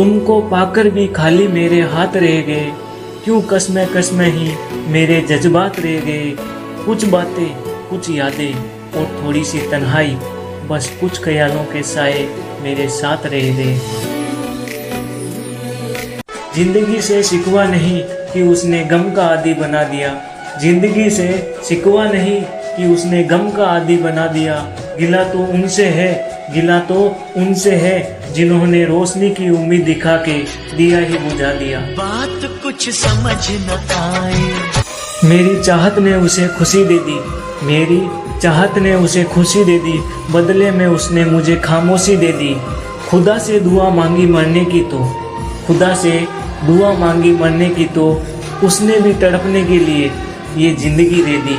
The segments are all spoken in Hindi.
तुमको पाकर भी खाली मेरे हाथ रह गए, क्यों कसमें कसमें ही मेरे जज्बात रह गए। कुछ बातें, कुछ यादें और थोड़ी सी तन्हाई, बस कुछ ख्यालों के साए मेरे साथ रह गए। जिंदगी से शिकवा नहीं कि उसने गम का आदी बना दिया, जिंदगी से शिकवा नहीं कि उसने गम का आदी बना दिया। गिला तो उनसे है, गिला तो उनसे है जिन्होंने रोशनी की उम्मीद दिखा के दिया ही बुझा दिया। बात कुछ समझ न आए। मेरी चाहत ने उसे खुशी दे दी, मेरी चाहत ने उसे खुशी दे दी, बदले में उसने मुझे खामोशी दे दी। खुदा से दुआ मांगी मरने की तो, खुदा से दुआ मांगी मरने की तो उसने भी तड़पने के लिए ये जिंदगी दे दी।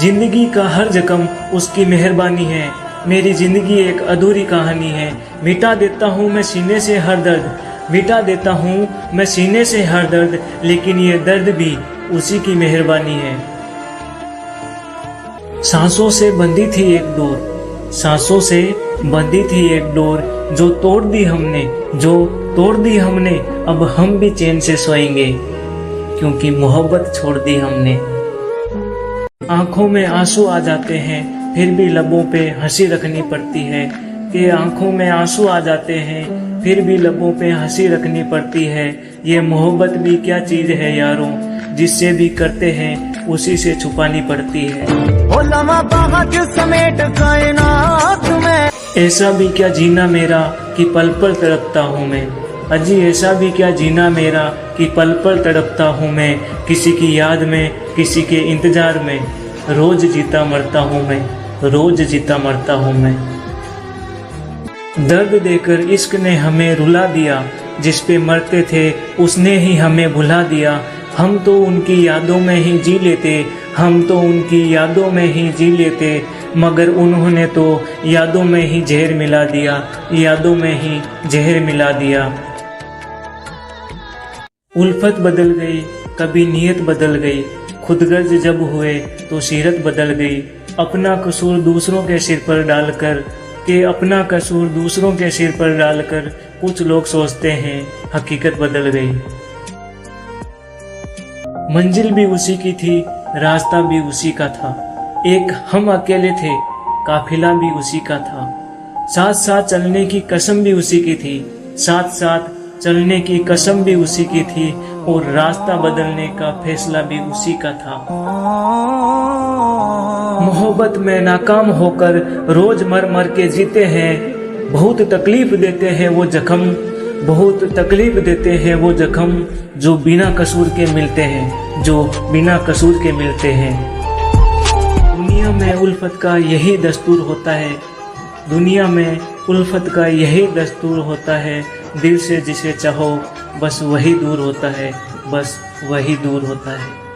जिंदगी का हर जख्म उसकी मेहरबानी है, मेरी जिंदगी एक अधूरी कहानी है। मिटा देता हूँ मैं सीने से हर दर्द, मिटा देता हूँ मैं सीने से हर दर्द, लेकिन ये दर्द भी उसी की मेहरबानी है। सांसों से बंधी थी एक डोर, सांसों से बंधी थी एक डोर, जो तोड़ दी हमने, जो तोड़ दी हमने। अब हम भी चैन से सोएंगे क्योंकि मोहब्बत छोड़ दी हमने। आंखों में आंसू आ जाते हैं फिर भी लबों पे हंसी रखनी पड़ती है, कि आंखों में आंसू आ जाते हैं फिर भी लबों पे हंसी रखनी पड़ती है। ये मोहब्बत भी क्या चीज है यारों, जिससे भी करते हैं उसी से छुपानी पड़ती है। समेट कायनात में ऐसा भी क्या जीना मेरा कि पल पल तड़पता हूँ मैं, अजी ऐसा भी क्या जीना मेरा कि पल पल तड़पता हूँ मैं। किसी की याद में, किसी के इंतजार में, रोज जीता मरता हूँ मैं, रोज जीता मरता हूँ मैं। दर्द देकर इश्क ने हमें रुला दिया, जिस पे मरते थे उसने ही हमें भुला दिया। हम तो उनकी यादों में ही जी लेते, हम तो उनकी यादों में ही जी लेते, मगर उन्होंने तो यादों में ही जहर मिला दिया, यादों में ही जहर मिला दिया। उल्फत बदल गई, कभी नीयत बदल गई, खुदगर्ज जब हुए तो सीरत बदल गई। अपना कसूर दूसरों के सिर पर डालकर, के अपना कसूर दूसरों के सिर पर डालकर कुछ लोग सोचते हैं हकीकत बदल गई। मंजिल भी उसी की थी, रास्ता भी उसी का था, एक हम अकेले थे, काफिला भी उसी का था। साथ साथ चलने की कसम भी उसी की थी, साथ साथ चलने की कसम भी उसी की थी, और रास्ता बदलने का फैसला भी उसी का था। मोहब्बत में नाकाम होकर रोज मर मर के जीते हैं, बहुत तकलीफ देते हैं वो जख्म, बहुत तकलीफ देते हैं वो जख्म, जो बिना कसूर के मिलते हैं, जो बिना कसूर के मिलते हैं। दुनिया में उल्फत का यही दस्तूर होता है, दुनिया में उल्फत का यही दस्तूर होता है। दिल से जिसे चाहो बस वही दूर होता है, बस वही दूर होता है।